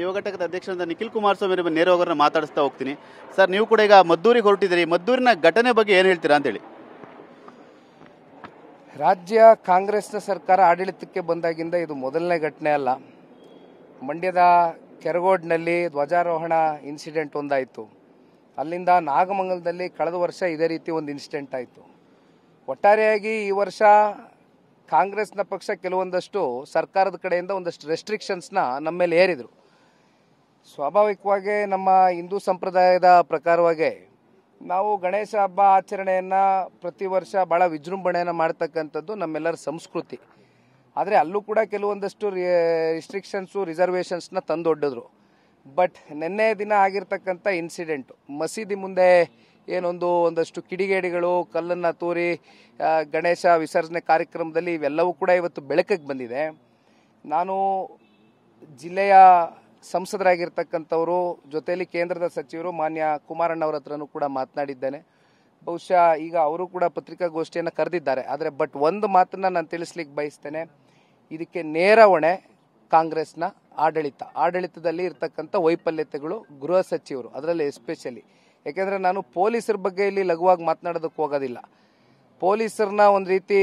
ಯುವ ಘಟಕದ ಅಧ್ಯಕ್ಷರಾದ ನಿಖಿಲ್ ಕುಮಾರಸ್ವಾಮಿ ಅವರ ನೇರವಾಗಿ ಮಾತಾಡಿಸ್ತಾ ಹೋಗ್ತೀನಿ. ಸರ್, ನೀವು ಕೂಡ ಈಗ ಮದ್ದೂರಿಗೆ ಹೊರಟಿದ್ದೀರಿ. ಮದ್ದೂರಿನ ಘಟನೆ ಬಗ್ಗೆ ಏನು ಹೇಳ್ತೀರಾ ಅಂತೇಳಿ. ರಾಜ್ಯ ಕಾಂಗ್ರೆಸ್ನ ಸರ್ಕಾರ ಆಡಳಿತಕ್ಕೆ ಬಂದಾಗಿಂದ ಇದು ಮೊದಲನೇ ಘಟನೆ ಅಲ್ಲ. ಮಂಡ್ಯದ ಕೆರಗೋಡ್ನಲ್ಲಿ ಧ್ವಜಾರೋಹಣ ಇನ್ಸಿಡೆಂಟ್ ಒಂದಾಯಿತು. ಅಲ್ಲಿಂದ ನಾಗಮಂಗಲದಲ್ಲಿ ಕಳೆದ ವರ್ಷ ಇದೇ ರೀತಿ ಒಂದು ಇನ್ಸಿಡೆಂಟ್ ಆಯಿತು. ಒಟ್ಟಾರೆಯಾಗಿ ಈ ವರ್ಷ ಕಾಂಗ್ರೆಸ್ನ ಪಕ್ಷ ಕೆಲವೊಂದಷ್ಟು ಸರ್ಕಾರದ ಕಡೆಯಿಂದ ಒಂದಷ್ಟು ರೆಸ್ಟ್ರಿಕ್ಷನ್ಸ್ನ ನಮ್ಮ ಮೇಲೆ ಹೇರಿದರು. ಸ್ವಾಭಾವಿಕವಾಗಿ ನಮ್ಮ ಹಿಂದೂ ಸಂಪ್ರದಾಯದ ಪ್ರಕಾರವಾಗಿ ನಾವು ಗಣೇಶ ಹಬ್ಬ ಆಚರಣೆಯನ್ನು ಪ್ರತಿ ವರ್ಷ ಭಾಳ ವಿಜೃಂಭಣೆಯನ್ನು ಮಾಡ್ತಕ್ಕಂಥದ್ದು ನಮ್ಮೆಲ್ಲರ ಸಂಸ್ಕೃತಿ. ಆದರೆ ಅಲ್ಲೂ ಕೂಡ ಕೆಲವೊಂದಷ್ಟು ರಿಸ್ಟ್ರಿಕ್ಷನ್ಸು ರಿಸರ್ವೇಷನ್ಸ್ನ ತಂದೊಡ್ಡಿದ್ರು. ಬಟ್ ನಿನ್ನೆ ದಿನ ಆಗಿರ್ತಕ್ಕಂಥ ಇನ್ಸಿಡೆಂಟು ಮಸೀದಿ ಮುಂದೆ ಒಂದಷ್ಟು ಕಿಡಿಗೇಡಿಗಳು ಕಲ್ಲನ್ನು ತೂರಿ ಗಣೇಶ ವಿಸರ್ಜನೆ ಕಾರ್ಯಕ್ರಮದಲ್ಲಿ ಇವೆಲ್ಲವೂ ಕೂಡ ಇವತ್ತು ಬೆಳಕಿಗೆ ಬಂದಿದೆ. ನಾನು ಜಿಲ್ಲೆಯ ಸಂಸದರಾಗಿರ್ತಕ್ಕಂಥವರು ಜೊತೆಯಲ್ಲಿ ಕೇಂದ್ರದ ಸಚಿವರು ಮಾನ್ಯ ಕುಮಾರಣ್ಣವ್ರ ಹತ್ರನೂ ಕೂಡ ಮಾತನಾಡಿದ್ದೇನೆ. ಬಹುಶಃ ಈಗ ಅವರು ಕೂಡ ಪತ್ರಿಕಾಗೋಷ್ಠಿಯನ್ನು ಕರೆದಿದ್ದಾರೆ. ಆದರೆ ಒಂದು ಮಾತನ್ನು ನಾನು ತಿಳಿಸ್ಲಿಕ್ಕೆ ಬಯಸ್ತೇನೆ. ಇದಕ್ಕೆ ನೇರ ಹೊಣೆ ಕಾಂಗ್ರೆಸ್ನ ಆಡಳಿತದಲ್ಲಿ ಇರ್ತಕ್ಕಂಥ ವೈಫಲ್ಯತೆಗಳು ಗೃಹ ಸಚಿವರು, ಅದರಲ್ಲಿ ಎಸ್ಪೆಷಲಿ. ಯಾಕೆಂದರೆ ನಾನು ಪೊಲೀಸರ ಬಗ್ಗೆ ಇಲ್ಲಿ ಲಘುವಾಗಿ ಮಾತನಾಡೋದಕ್ಕೆ ಹೋಗೋದಿಲ್ಲ. ಪೊಲೀಸರನ್ನ ಒಂದು ರೀತಿ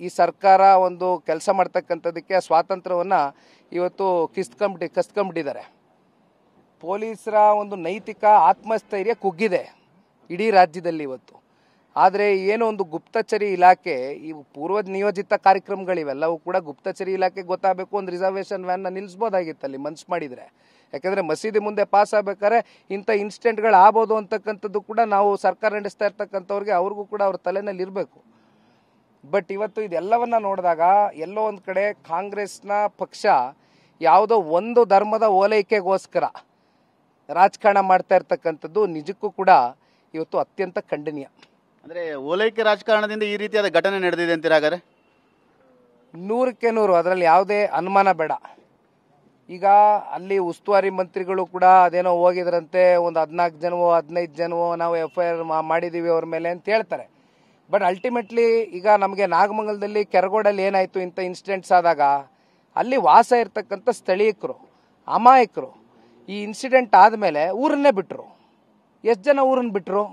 ಈ ಸರ್ಕಾರ ಒಂದು ಕೆಲಸ ಮಾಡ್ತಕ್ಕಂಥದ್ದಕ್ಕೆ ಆ ಸ್ವಾತಂತ್ರ್ಯವನ್ನು ಇವತ್ತು ಕಸ್ಕೊಂಬಿಟ್ಟಿದ್ದಾರೆ. ಪೊಲೀಸರ ಒಂದು ನೈತಿಕ ಆತ್ಮಸ್ಥೈರ್ಯ ಕುಗ್ಗಿದೆ ಇಡೀ ರಾಜ್ಯದಲ್ಲಿ ಇವತ್ತು. ಆದರೆ ಏನೋ ಒಂದು ಗುಪ್ತಚರಿ ಇಲಾಖೆ, ಇವು ಪೂರ್ವ ನಿಯೋಜಿತ ಕಾರ್ಯಕ್ರಮಗಳಿವೆಲ್ಲವೂ ಕೂಡ ಗುಪ್ತಚರಿ ಇಲಾಖೆಗೆ ಗೊತ್ತಾಗಬೇಕು. ಒಂದು ರಿಸರ್ವೇಷನ್ ವ್ಯಾನ್ನ ನಿಲ್ಲಿಸ್ಬೋದಾಗಿತ್ತು ಅಲ್ಲಿ ಮನ್ಸು ಮಾಡಿದರೆ. ಯಾಕೆಂದರೆ ಮಸೀದಿ ಮುಂದೆ ಪಾಸ್ ಆಗಬೇಕಾದ್ರೆ ಇಂಥ ಇನ್ಸಿಡೆಂಟ್ಗಳು ಆಗ್ಬೋದು ಅಂತಕ್ಕಂಥದ್ದು ಕೂಡ ನಾವು ಸರ್ಕಾರ ನಡೆಸ್ತಾ ಇರ್ತಕ್ಕಂಥವ್ರಿಗೆ ಅವ್ರಿಗೂ ಕೂಡ ಅವ್ರ ತಲೆನಲ್ಲಿ ಇರಬೇಕು. ಬಟ್ ಇವತ್ತು ಇದೆಲ್ಲವನ್ನ ನೋಡಿದಾಗ ಎಲ್ಲೋ ಒಂದು ಕಡೆ ಕಾಂಗ್ರೆಸ್ನ ಪಕ್ಷ ಯಾವುದೋ ಒಂದು ಧರ್ಮದ ಓಲೈಕೆಗೋಸ್ಕರ ರಾಜಕಾರಣ ಮಾಡ್ತಾ ಇರ್ತಕ್ಕಂಥದ್ದು ನಿಜಕ್ಕೂ ಕೂಡ ಇವತ್ತು ಅತ್ಯಂತ ಖಂಡನೀಯ. ಅಂದರೆ ಓಲೈಕೆ ರಾಜಕಾರಣದಿಂದ ಈ ರೀತಿಯಾದ ಘಟನೆ ನಡೆದಿದೆ ಅಂತೀರ ಹಾಗಾದ್ರೆ? 100ಕ್ಕೆ 100 ಅದರಲ್ಲಿ ಯಾವುದೇ ಅನುಮಾನ ಬೇಡ. ಈಗ ಅಲ್ಲಿ ಉಸ್ತುವಾರಿ ಮಂತ್ರಿಗಳು ಕೂಡ ಅದೇನೋ ಹೋಗಿದ್ರಂತೆ, ಒಂದು 14 ಜನವೋ 15 ಜನವೋ ನಾವು FIR ಮಾಡಿದ್ದೀವಿ ಅವ್ರ ಮೇಲೆ ಅಂತ ಹೇಳ್ತಾರೆ. ಬಟ್ ಅಲ್ಟಿಮೇಟ್ಲಿ ಈಗ ನಮಗೆ ನಾಗಮಂಗಲದಲ್ಲಿ ಕೆರಗೋಡಲ್ಲಿ ಏನಾಯಿತು ಇಂಥ ಇನ್ಸಿಡೆಂಟ್ಸ್ ಆದಾಗ ಅಲ್ಲಿ ವಾಸ ಇರ್ತಕ್ಕಂಥ ಸ್ಥಳೀಕರು ಅಮಾಯಕರು ಈ ಇನ್ಸಿಡೆಂಟ್ ಆದಮೇಲೆ ಊರನ್ನೇ ಬಿಟ್ಟರು. ಎಷ್ಟು ಜನ ಊರನ್ನು ಬಿಟ್ಟರು?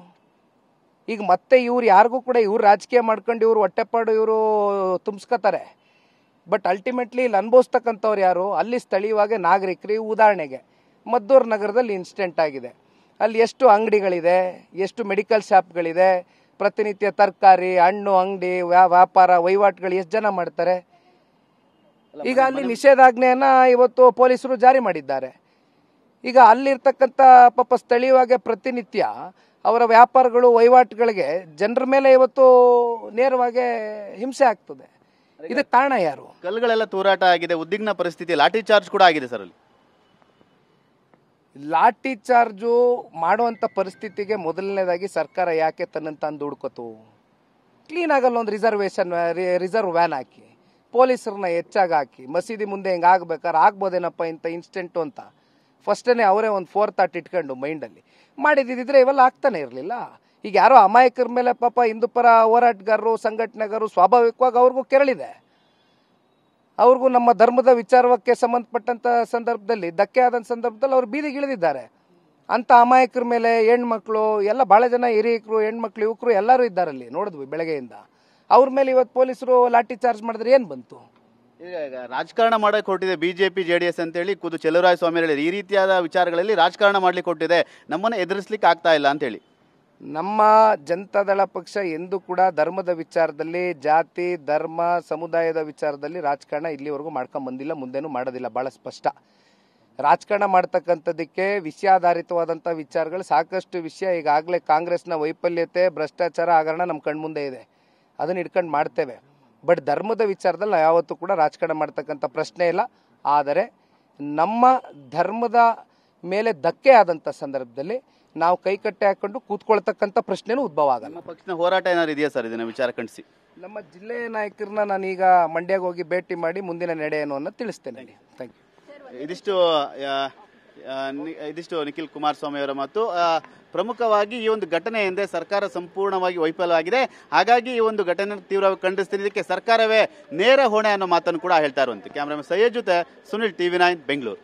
ಈಗ ಮತ್ತೆ ಇವ್ರು ಯಾರಿಗೂ ಕೂಡ ಇವ್ರು ರಾಜಕೀಯ ಮಾಡ್ಕೊಂಡು ಇವರು ಹೊಟ್ಟೆಪಾಡು ಇವರು ತುಂಬಿಸ್ಕೋತಾರೆ. ಬಟ್ ಅಲ್ಟಿಮೇಟ್ಲಿ ಇಲ್ಲಿ ಅನುಭವಿಸ್ತಕ್ಕಂಥವ್ರು ಯಾರು? ಅಲ್ಲಿ ಸ್ಥಳೀಯವಾಗಿ ನಾಗರಿಕರು. ಉದಾಹರಣೆಗೆ ಮದ್ದೂರು ನಗರದಲ್ಲಿ ಇನ್ಸಿಡೆಂಟ್ ಆಗಿದೆ. ಅಲ್ಲಿ ಎಷ್ಟು ಅಂಗಡಿಗಳಿದೆ, ಎಷ್ಟು ಮೆಡಿಕಲ್ ಶಾಪ್ಗಳಿದೆ, ಪ್ರತಿನಿತ್ಯ ತರಕಾರಿ ಹಣ್ಣು ಅಂಗಡಿ ವ್ಯಾಪಾರ ವಹಿವಾಟುಗಳು ಎಷ್ಟು ಜನ ಮಾಡ್ತಾರೆ? ಈಗ ಅಲ್ಲಿ ನಿಷೇಧಾಜ್ಞೆಯನ್ನು ಇವತ್ತು ಪೊಲೀಸರು ಜಾರಿ ಮಾಡಿದ್ದಾರೆ. ಈಗ ಅಲ್ಲಿರ್ತಕ್ಕಂಥ ಪಾಪ ಸ್ಥಳೀಯವಾಗಿ ಪ್ರತಿನಿತ್ಯ ಅವರ ವ್ಯಾಪಾರಗಳು ವಹಿವಾಟುಗಳಿಗೆ ಜನರ ಮೇಲೆ ಇವತ್ತು ನೇರವಾಗಿ ಹಿಂಸೆ ಆಗ್ತದೆ. ಇದಕ್ಕೆ ಕಾರಣ ಯಾರು? ಕಲ್ಲುಗಳೆಲ್ಲ ತೂರಾಟ ಆಗಿದೆ, ಉದ್ವಿಗ್ನ ಪರಿಸ್ಥಿತಿ, ಲಾಠಿ ಚಾರ್ಜ್ ಕೂಡ ಆಗಿದೆ ಸರ್. ಅಲ್ಲಿ ಲಾಠಿ ಚಾರ್ಜು ಮಾಡುವಂಥ ಪರಿಸ್ಥಿತಿಗೆ ಮೊದಲನೇದಾಗಿ ಸರ್ಕಾರ ಯಾಕೆ ತನ್ನನ್ನು ತಂದು ಹುಡ್ಕೋತು? ಕ್ಲೀನ್ ಆಗಲ್ಲ ಒಂದು ರಿಸರ್ವ್ ವ್ಯಾನ್ ಹಾಕಿ ಪೊಲೀಸರನ್ನ ಹೆಚ್ಚಾಗಿ ಹಾಕಿ ಮಸೀದಿ ಮುಂದೆ ಹಿಂಗೆ ಆಗ್ಬೇಕಾದ್ರೆ ಆಗ್ಬೋದೇನಪ್ಪ ಇಂಥ ಇನ್ಸಿಡೆಂಟು ಅಂತ ಫಸ್ಟೇ ಅವರೇ ಒಂದು 4 ಥಾಟ್ ಇಟ್ಕೊಂಡು ಮೈಂಡಲ್ಲಿ ಮಾಡಿದ್ದಿದ್ರೆ ಇವೆಲ್ಲ ಆಗ್ತಾನೆ ಇರಲಿಲ್ಲ. ಈಗ ಯಾರೋ ಅಮಾಯಕರ ಮೇಲೆ ಪಾಪ ಹಿಂದೂ ಪರ ಹೋರಾಟಗಾರರು ಸಂಘಟನೆಗಾರರು ಸ್ವಾಭಾವಿಕವಾಗಿ ಅವ್ರಿಗೂ ಕೆರಳಿದೆ. ಅವ್ರಿಗೂ ನಮ್ಮ ಧರ್ಮದ ವಿಚಾರಕ್ಕೆ ಸಂಬಂಧಪಟ್ಟಂಥ ಸಂದರ್ಭದಲ್ಲಿ ಧಕ್ಕೆ ಆದಂಥ ಸಂದರ್ಭದಲ್ಲಿ ಅವ್ರು ಬೀದಿಗೆ ಇಳಿದಿದ್ದಾರೆ. ಅಂಥ ಅಮಾಯಕರ ಮೇಲೆ ಹೆಣ್ಮಕ್ಳು ಎಲ್ಲ ಭಾಳ ಜನ ಹಿರಿಯಕರು ಹೆಣ್ಮಕ್ಳು ಯುವಕರು ಎಲ್ಲರೂ ಇದ್ದಾರಲ್ಲಿ ನೋಡಿದ್ವಿ ಬೆಳಗ್ಗೆಯಿಂದ. ಅವ್ರ ಮೇಲೆ ಇವತ್ತು ಪೊಲೀಸರು ಲಾಠಿ ಚಾರ್ಜ್ ಮಾಡಿದ್ರೆ ಏನು ಬಂತು? ಈಗ ರಾಜಕಾರಣ ಮಾಡಕ್ಕೆ ಹೊರಟಿದೆ BJP JDS ಅಂತೇಳಿ ಖುದ್ದು ಚೆಲುವರಾಯಸ್ವಾಮಿ ಹೇಳಿ ಈ ರೀತಿಯಾದ ವಿಚಾರಗಳಲ್ಲಿ ರಾಜಕಾರಣ ಮಾಡ್ಲಿಕ್ಕೆ ಹೊರಟಿದೆ, ನಮ್ಮನ್ನು ಎದುರಿಸ್ಲಿಕ್ಕೆ ಆಗ್ತಾ ಇಲ್ಲ ಅಂತೇಳಿ. ನಮ್ಮ ಜನತಾದಳ ಪಕ್ಷ ಎಂದೂ ಕೂಡ ಧರ್ಮದ ವಿಚಾರದಲ್ಲಿ ಜಾತಿ ಧರ್ಮ ಸಮುದಾಯದ ವಿಚಾರದಲ್ಲಿ ರಾಜಕಾರಣ ಇಲ್ಲಿವರೆಗೂ ಮಾಡ್ಕೊಂಬಂದಿಲ್ಲ, ಮುಂದೇನೂ ಮಾಡೋದಿಲ್ಲ. ಭಾಳ ಸ್ಪಷ್ಟ. ರಾಜಕಾರಣ ಮಾಡ್ತಕ್ಕಂಥದ್ದಕ್ಕೆ ವಿಷಯಾಧಾರಿತವಾದಂಥ ವಿಚಾರಗಳು ಸಾಕಷ್ಟು ವಿಷಯ ಈಗಾಗಲೇ ಕಾಂಗ್ರೆಸ್ನ ವೈಫಲ್ಯತೆ ಭ್ರಷ್ಟಾಚಾರ ಹಗರಣ ನಮ್ಮ ಕಣ್ಮುಂದೆ ಇದೆ, ಅದನ್ನ ಇಟ್ಕೊಂಡು ಮಾಡ್ತೇವೆ. ಬಟ್ ಧರ್ಮದ ವಿಚಾರದಲ್ಲಿ ನಾವು ಯಾವತ್ತೂ ಕೂಡ ರಾಜಕಾರಣ ಮಾಡ್ತಕ್ಕಂಥ ಪ್ರಶ್ನೆ ಇಲ್ಲ. ಆದರೆ ನಮ್ಮ ಧರ್ಮದ ಮೇಲೆ ಧಕ್ಕೆ ಆದಂಥ ಸಂದರ್ಭದಲ್ಲಿ ನಾವು ಕೈಕಟ್ಟೆ ಹಾಕೊಂಡು ಕೂತ್ಕೊಳ್ತಕ್ಕಂಥ ಪ್ರಶ್ನೆನೂ ಉದ್ಭವ ಆಗಲ್ಲ. ನಮ್ಮ ಪಕ್ಷದ ಹೋರಾಟ ಏನಾದ್ರು ಇದೆಯಾ ಸರ್ ಇದನ್ನ ವಿಚಾರ ಖಂಡಿಸಿ? ನಮ್ಮ ಜಿಲ್ಲೆಯ ನಾಯಕರನ್ನ ನಾನೀಗ ಮಂಡ್ಯಗೆ ಹೋಗಿ ಭೇಟಿ ಮಾಡಿ ಮುಂದಿನ ನಡೆ ಏನು ಅನ್ನೋದು ತಿಳಿಸ್ತೇನೆ. Thank you. ಇದಿಷ್ಟು ನಿಖಿಲ್ ಕುಮಾರಸ್ವಾಮಿ ಅವರ ಮಾತು. ಪ್ರಮುಖವಾಗಿ ಈ ಒಂದು ಘಟನೆ ಹಿಂದೆ ಸರ್ಕಾರ ಸಂಪೂರ್ಣವಾಗಿ ವೈಫಲ್ಯವಾಗಿದೆ, ಹಾಗಾಗಿ ಈ ಒಂದು ಘಟನೆ ತೀವ್ರವಾಗಿ ಖಂಡಿಸ್ತೀನಿ, ಇದಕ್ಕೆ ಸರ್ಕಾರವೇ ನೇರ ಹೊಣೆ ಅನ್ನೋ ಮಾತನ್ನು ಕೂಡ ಹೇಳ್ತಾ ಇರುವಂತೆ. ಕ್ಯಾಮರಾಮನ್ ಸಯ್ಯದ್ ಜೊತೆ ಸುನಿಲ್, TV9 ಬೆಂಗಳೂರು.